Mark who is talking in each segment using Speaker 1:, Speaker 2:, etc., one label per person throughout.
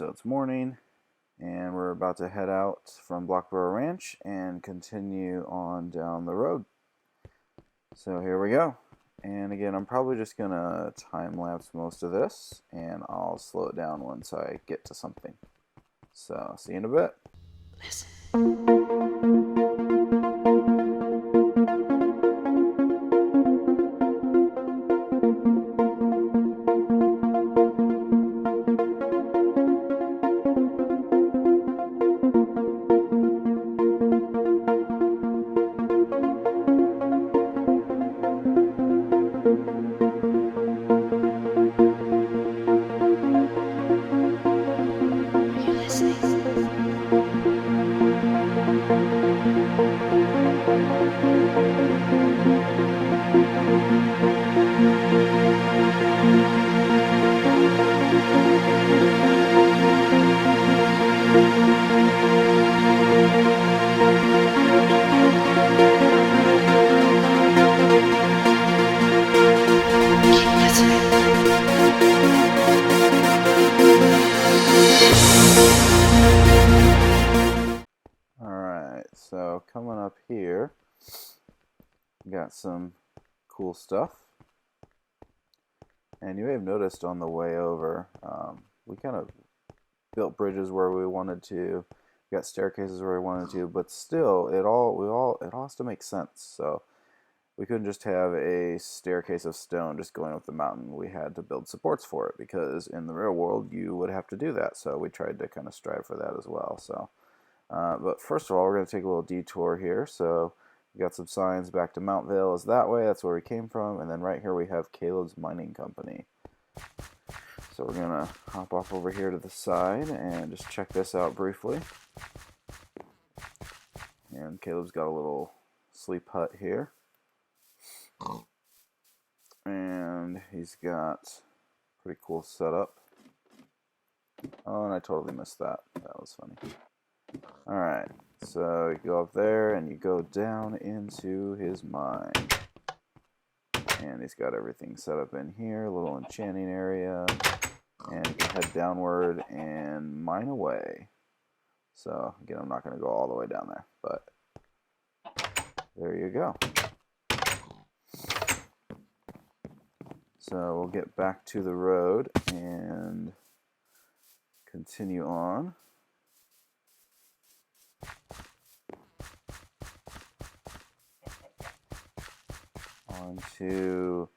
Speaker 1: so it's morning, and we're about to head out from Blockborough Ranch and continue on down the road. So here we go. And again, I'm probably just gonna time lapse most of this, and I'll slow it down once I get to something. So see you in a bit. Alright, so coming up here, got some cool stuff. And you may have noticed on the way over, we kind of built bridges where we wanted to, got staircases where we wanted to, but still, it all has to make sense. So we couldn't just have a staircase of stone just going up the mountain. We had to build supports for it, because in the real world you would have to do that. So we tried to kind of strive for that as well. So, but first of all, we're going to take a little detour here. So we got some signs back to Mountvale is that way. That's where we came from. And then right here we have Caleb's Mining Company. So we're going to hop off over here to the side and just check this out briefly. And Caleb's got a little sleep hut here. And he's got a pretty cool setup. Oh, and I totally missed that. That was funny. Alright, so you go up there and you go down into his mine. And he's got everything set up in here, a little enchanting area. And you can head downward and mine away. So, again, I'm not going to go all the way down there, but there you go. So we'll get back to the road and continue on. On to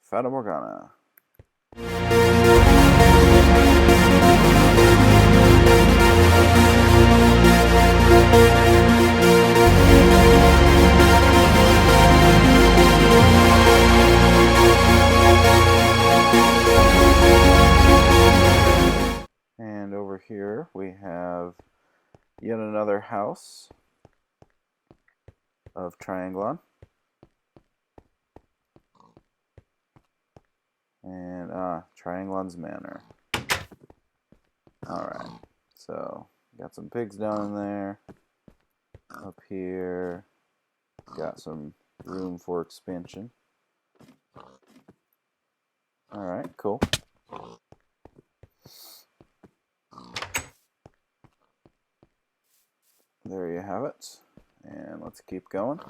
Speaker 1: Fata Morgana. And over here we have yet another house of Trainglon. And Trainglon's Manor. Alright, so got some pigs down in there. Up here, got some room for expansion. Alright, cool. There you have it. And let's keep going.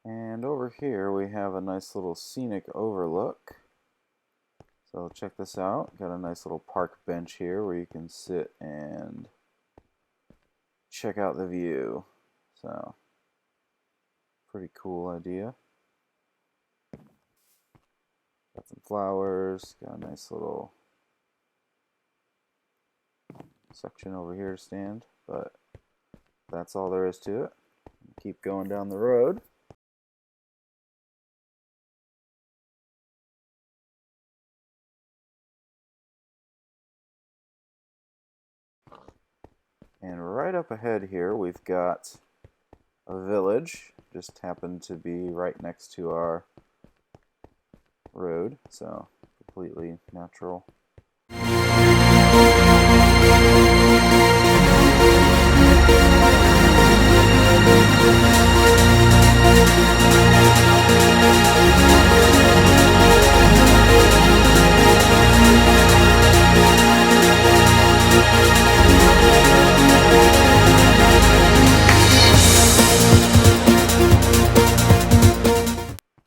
Speaker 1: And over here we have a nice little scenic overlook. So check this out. Got a nice little park bench here where you can sit and check out the view. So pretty cool idea. Got some flowers, got a nice little section over here to stand, but that's all there is to it. Keep going down the road. And right up ahead here, we've got a village. Just happened to be right next to our road, so completely natural.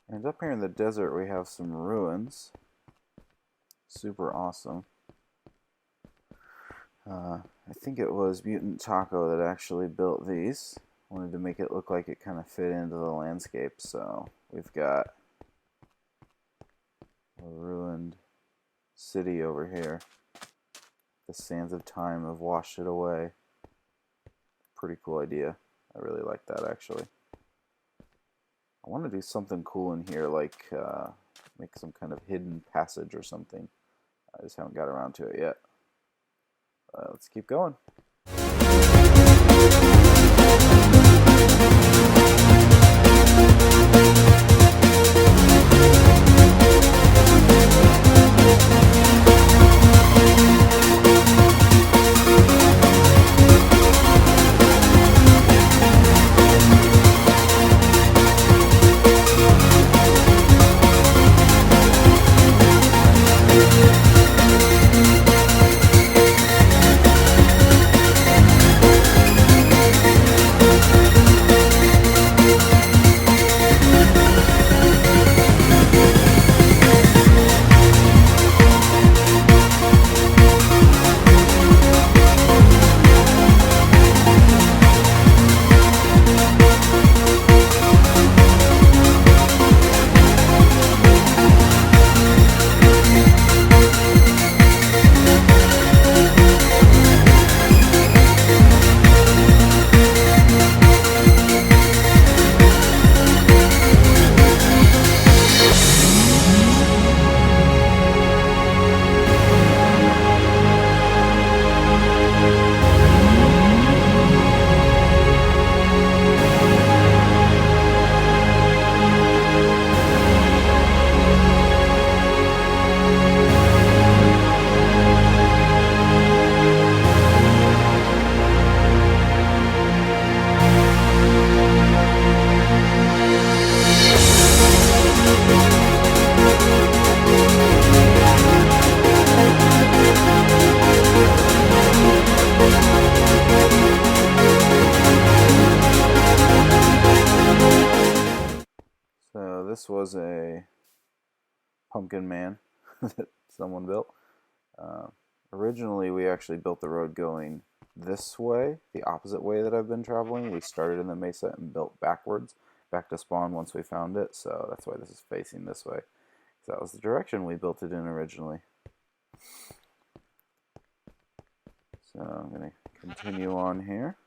Speaker 1: And up here in the desert we have some ruins. Super awesome. I think it was Mutant Taco that actually built these. Wanted to make it look like it kind of fit into the landscape, so we've got a ruined city over here. The sands of time have washed it away. Pretty cool idea. I really like that, actually. I want to do something cool in here, like make some kind of hidden passage or something. I just haven't got around to it yet. Let's keep going. So this was a pumpkin man that someone built. Originally, we actually built the road going this way, the opposite way that I've been traveling. We started in the Mesa and built backwards, back to spawn once we found it, so that's why this is facing this way. So that was the direction we built it in originally. So I'm going to continue on here.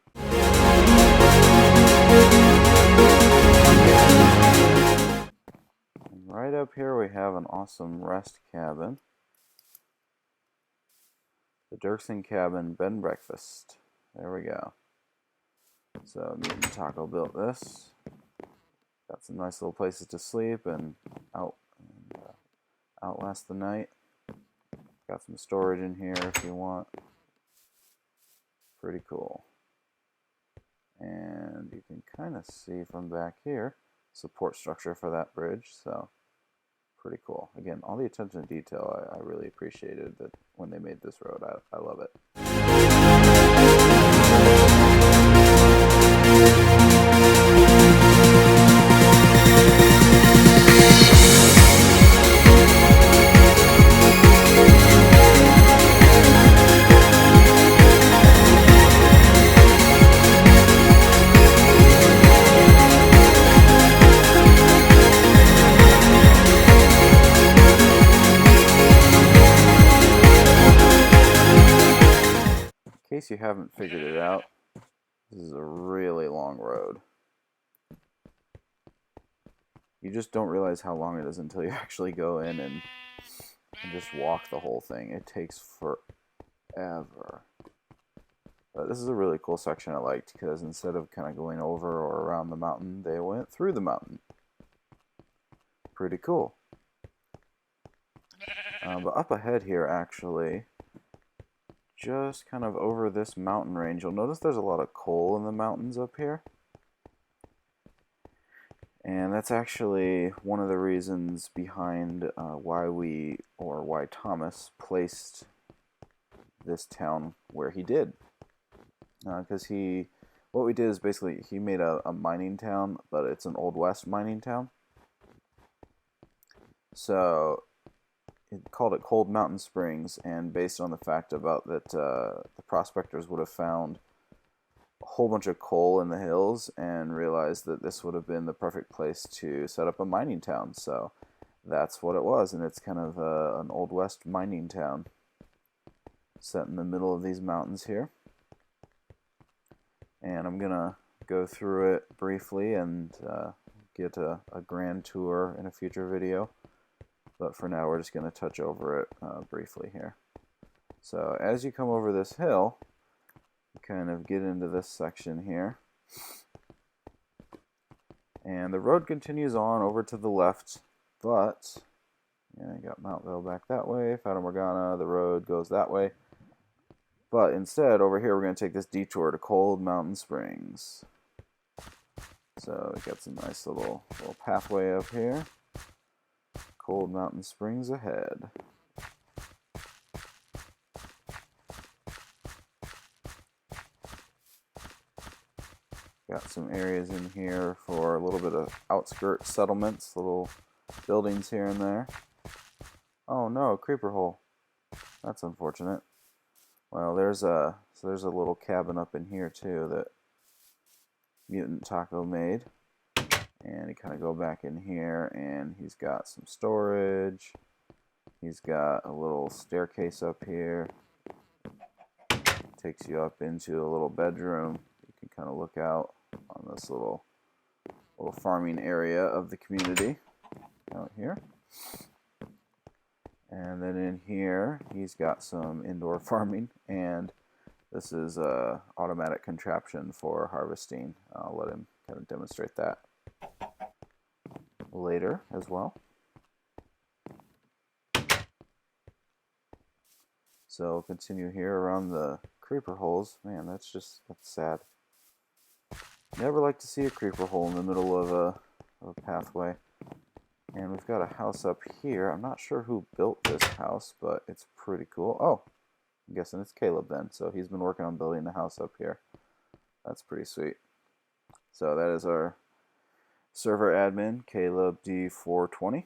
Speaker 1: And right up here we have an awesome rest cabin. The Derksen Cabin Bed Breakfast. There we go. So Mutant Taco built this. Got some nice little places to sleep and outlast the night. Got some storage in here if you want. Pretty cool. And you can kind of see from back here support structure for that bridge. So pretty cool. Again, all the attention to detail, I really appreciated that when they made this road. I love it. In case you haven't figured it out, this is a really long road. You just don't realize how long it is until you actually go in and just walk the whole thing. It takes forever. But this is a really cool section I liked because instead of kind of going over or around the mountain, they went through the mountain. Pretty cool. But up ahead here, actually, just kind of over this mountain range, you'll notice there's a lot of coal in the mountains up here. And that's actually one of the reasons behind why Thomas placed this town where he did. Because what we did is basically he made a mining town, but it's an Old West mining town. So it called it Cold Mountain Springs, and based on the fact about that the prospectors would have found a whole bunch of coal in the hills and realized that this would have been the perfect place to set up a mining town. So that's what it was, and it's kind of an Old West mining town set in the middle of these mountains here. And I'm gonna go through it briefly and get a grand tour in a future video. But for now, we're just going to touch over it briefly here. So as you come over this hill, you kind of get into this section here. And the road continues on over to the left, but you got Mountvale back that way, Fata Morgana, the road goes that way. But instead, over here, we're going to take this detour to Cold Mountain Springs. So we got some nice little pathway up here. Cold Mountain Springs ahead. Got some areas in here for a little bit of outskirts settlements, little buildings here and there. Oh no, creeper hole. That's unfortunate. Well, there's a little cabin up in here too that Mutant Taco made. And you kind of go back in here, and he's got some storage. He's got a little staircase up here. Takes you up into a little bedroom. You can kind of look out on this little farming area of the community out here. And then in here, he's got some indoor farming, and this is a automatic contraption for harvesting. I'll let him kind of demonstrate that later as well. So continue here around the creeper holes. Man, that's sad. Never like to see a creeper hole in the middle of a pathway. And we've got a house up here. I'm not sure who built this house, but it's pretty cool. Oh, I'm guessing it's Caleb then. So he's been working on building the house up here. That's pretty sweet. So that is our server admin, Caleb D420.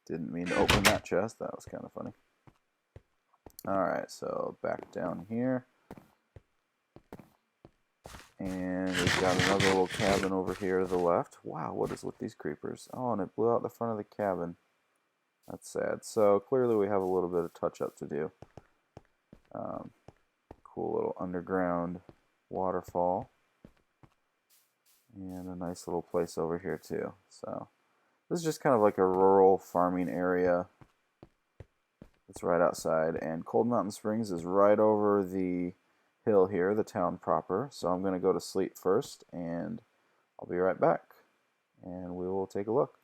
Speaker 1: Didn't mean to open that chest. That was kind of funny. Alright, so back down here. And we've got another little cabin over here to the left. Wow, what is with these creepers? Oh, and it blew out the front of the cabin. That's sad. So clearly we have a little bit of touch-up to do. Cool little underground waterfall. And a nice little place over here too. So this is just kind of like a rural farming area. It's right outside, and Cold Mountain Springs is right over the hill here, the town proper. So I'm going to go to sleep first, and I'll be right back, and we will take a look.